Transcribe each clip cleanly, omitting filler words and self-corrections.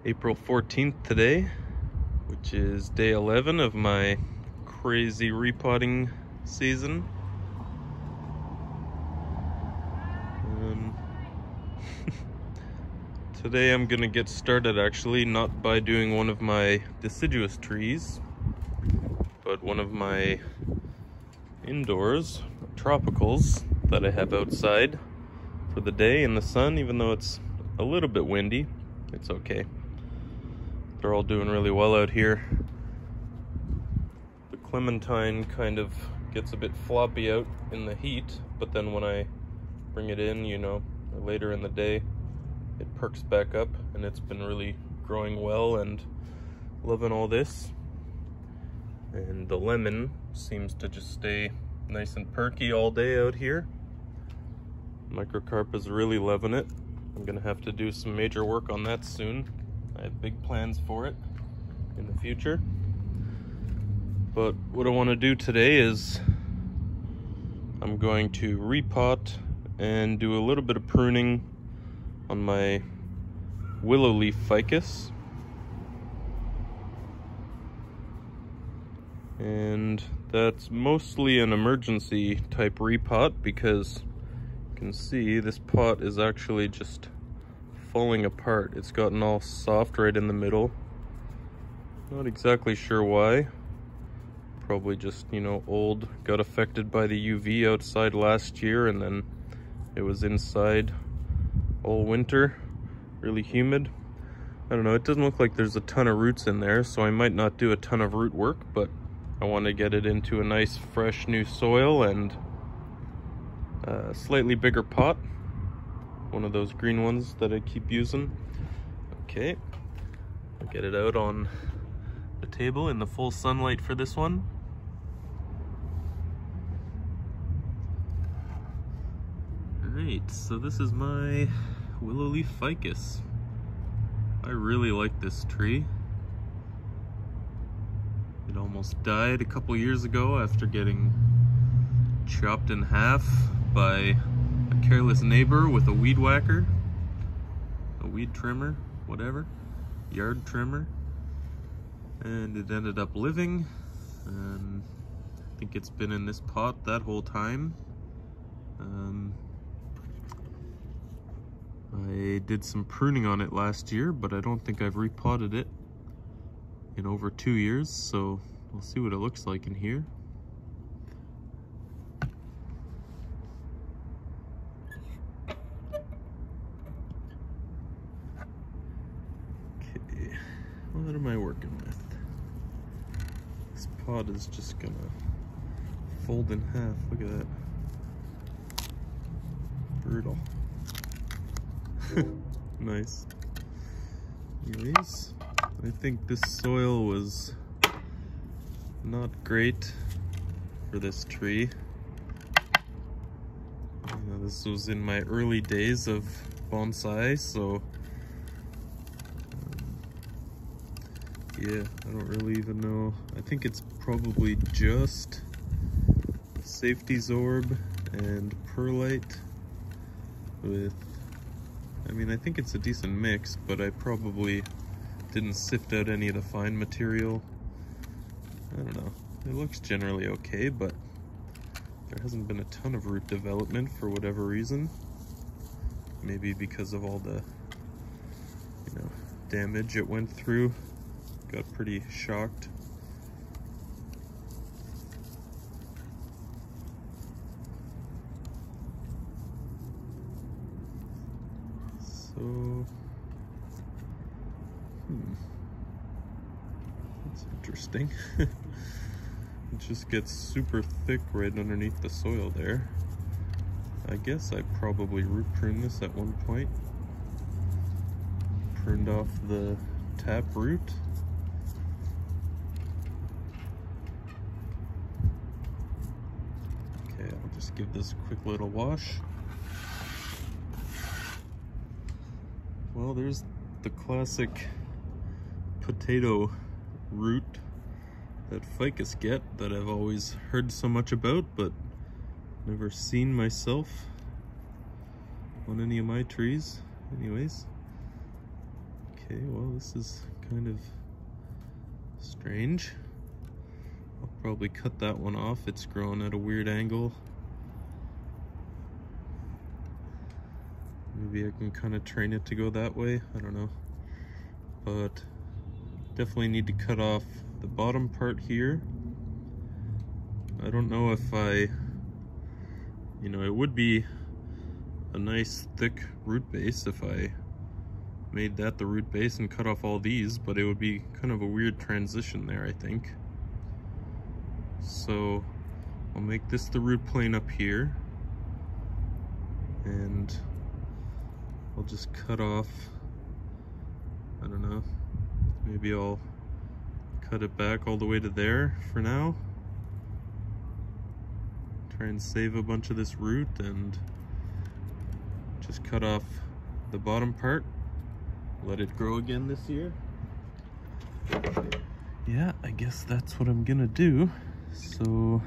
April 14th today, which is day 11 of my crazy repotting season. Today I'm gonna get started actually not by doing one of my deciduous trees, but one of my indoors tropicals that I have outside for the day in the sun. Even though it's a little bit windy, it's okay. They're all doing really well out here. The clementine kind of gets a bit floppy out in the heat, but then when I bring it in, you know, later in the day, it perks back up, and it's been really growing well and loving all this. And the lemon seems to just stay nice and perky all day out here. Microcarp is really loving it. I'm gonna have to do some major work on that soon. I have big plans for it in the future. But what I want to do today is I'm going to repot and do a little bit of pruning on my Willow Leaf Ficus. And that's mostly an emergency type repot because you can see this pot is actually just falling apart. It's gotten all soft right in the middle. Not exactly sure why. Probably just, you know, old, got affected by the UV outside last year, and then it was inside all winter, really humid. I don't know, it doesn't look like there's a ton of roots in there, so I might not do a ton of root work, but I want to get it into a nice fresh new soil and a slightly bigger pot. One of those green ones that I keep using. Okay, I'll get it out on the table in the full sunlight for this one. Alright, so this is my Willow Leaf Ficus. I really like this tree. It almost died a couple years ago after getting chopped in half by a careless neighbor with a weed whacker, a weed trimmer, whatever, yard trimmer, and it ended up living. And I think it's been in this pot that whole time. I did some pruning on it last year, but I don't think I've repotted it in over 2 years, so we'll see what it looks like in here. Okay, what am I working with? This pot is just gonna fold in half. Look at that. Brutal. Nice. Anyways, I think this soil was not great for this tree. This was in my early days of bonsai, so yeah, I don't really even know. I think it's probably just safety zorb and perlite with, I mean, I think it's a decent mix, but I probably didn't sift out any of the fine material. I don't know. It looks generally okay, but there hasn't been a ton of root development for whatever reason. Maybe because of all the, you know, damage it went through. Got pretty shocked. So, that's interesting. It just gets super thick right underneath the soil there. I guess I probably root pruned this at one point. Pruned off the tap root. Okay, I'll just give this a quick little wash. Well, there's the classic potato root that ficus get that I've always heard so much about, but never seen myself on any of my trees. Anyways, Okay, well, this is kind of strange. I'll probably cut that one off. It's growing at a weird angle. Maybe I can kind of train it to go that way. I don't know. But definitely need to cut off the bottom part here. I don't know if it would be a nice thick root base if I made that the root base and cut off all these, but it would be kind of a weird transition there, I think. So I'll make this the root plane up here, and I'll just cut off, I don't know, maybe I'll cut it back all the way to there for now. Try and save a bunch of this root and just cut off the bottom part. Let it grow again this year. Yeah, I guess that's what I'm gonna do. So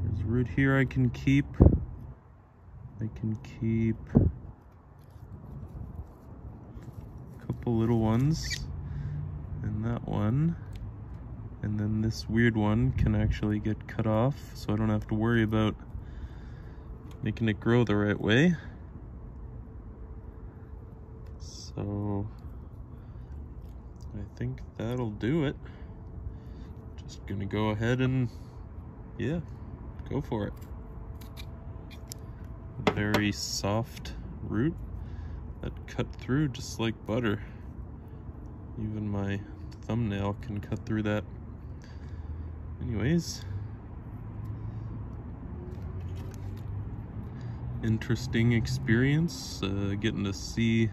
there's root here I can keep. I can keep a couple little ones, and that one, and then this weird one can actually get cut off, so I don't have to worry about making it grow the right way. So I think that'll do it. Just gonna go ahead and, yeah, go for it. Very soft root that cut through just like butter. Even my thumbnail can cut through that. Anyways, interesting experience getting to see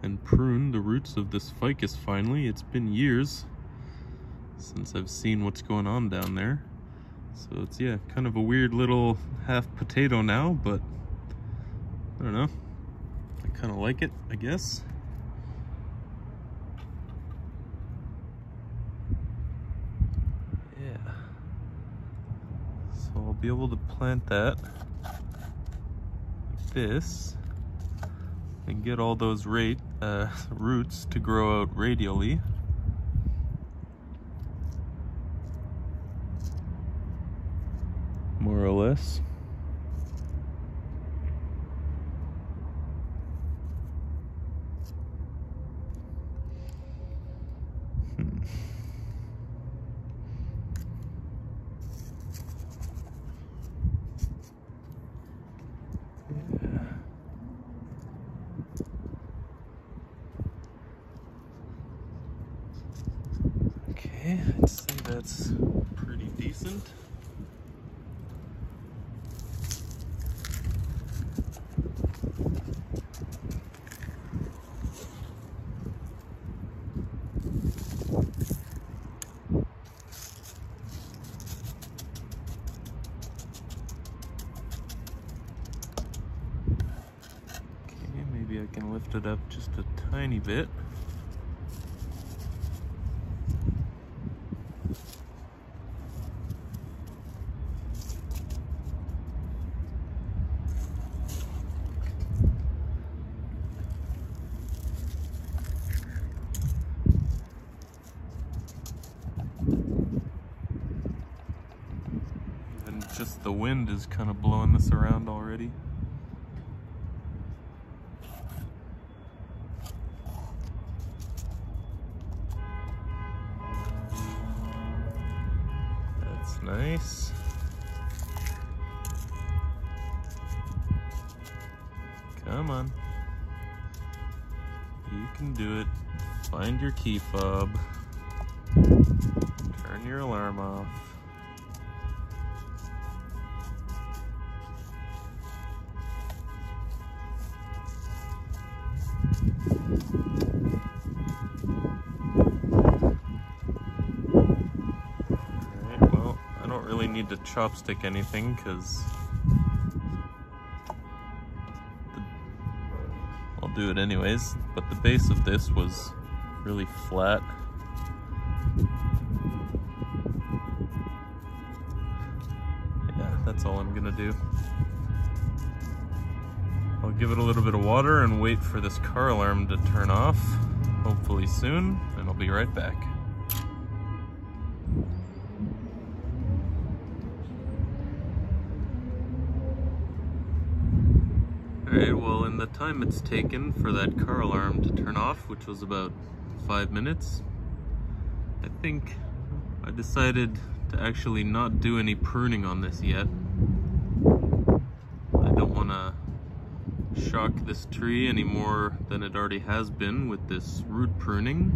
and prune the roots of this ficus finally. It's been years since I've seen what's going on down there. So it's, yeah, kind of a weird little half potato now, but I don't know. I kind of like it, I guess. Yeah. So I'll be able to plant that like this and get all those roots to grow out radially. More or less. Okay, I'd say that's pretty decent. Okay, maybe I can lift it up just a tiny bit. Just the wind is kind of blowing this around already. That's nice. Come on. You can do it. Find your key fob. Turn your alarm off. Alright, well, I don't really need to chopstick anything because I'll do it anyways, but the base of this was really flat. Yeah, that's all I'm gonna do. I'll give it a little bit of water and wait for this car alarm to turn off. really soon, and I'll be right back. Alright, well, in the time it's taken for that car alarm to turn off, which was about 5 minutes, I think I decided to actually not do any pruning on this yet. I don't want to shock this tree any more than it already has been with this root pruning,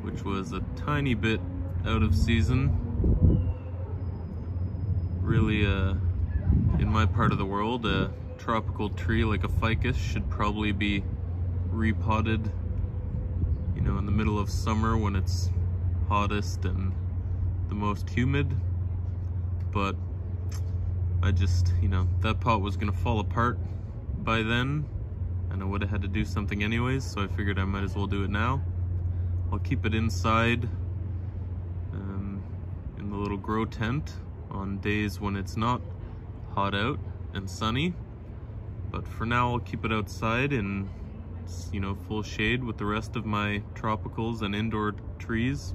which was a tiny bit out of season. Really, in my part of the world, a tropical tree like a ficus should probably be repotted, you know, in the middle of summer when it's hottest and the most humid. But I just, you know, that pot was gonna fall apart by then, and I would have had to do something anyways, so I figured I might as well do it now. I'll keep it inside in the little grow tent on days when it's not hot out and sunny, but for now I'll keep it outside in, you know, full shade with the rest of my tropicals and indoor trees,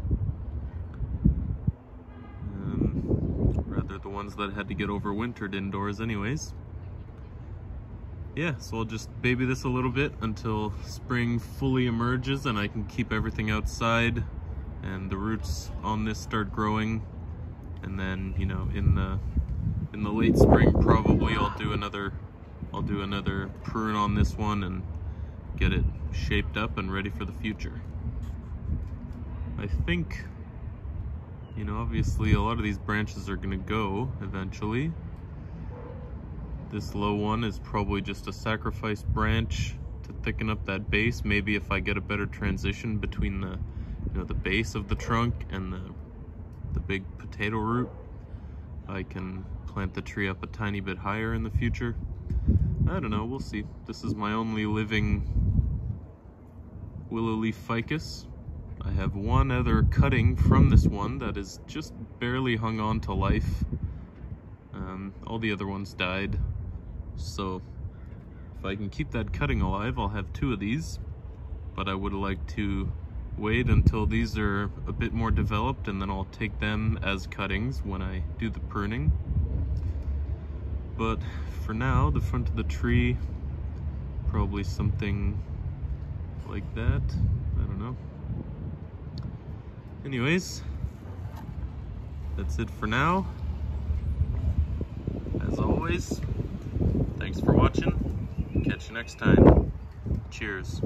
rather the ones that had to get overwintered indoors anyways. Yeah, so I'll just baby this a little bit until spring fully emerges and I can keep everything outside and the roots on this start growing. And then, you know, in the late spring probably I'll do another prune on this one and get it shaped up and ready for the future. I think, you know, obviously a lot of these branches are gonna go eventually. This low one is probably just a sacrifice branch to thicken up that base. Maybe if I get a better transition between the, you know, the base of the trunk and the big potato root, I can plant the tree up a tiny bit higher in the future. I don't know, we'll see. This is my only living willow leaf ficus. I have one other cutting from this one that is just barely hung on to life. All the other ones died. So if I can keep that cutting alive, I'll have 2 of these, but I would like to wait until these are a bit more developed and then I'll take them as cuttings when I do the pruning. But for now, the front of the tree, probably something like that. I don't know. Anyways, that's it for now. As always, thanks for watching. Catch you next time. Cheers.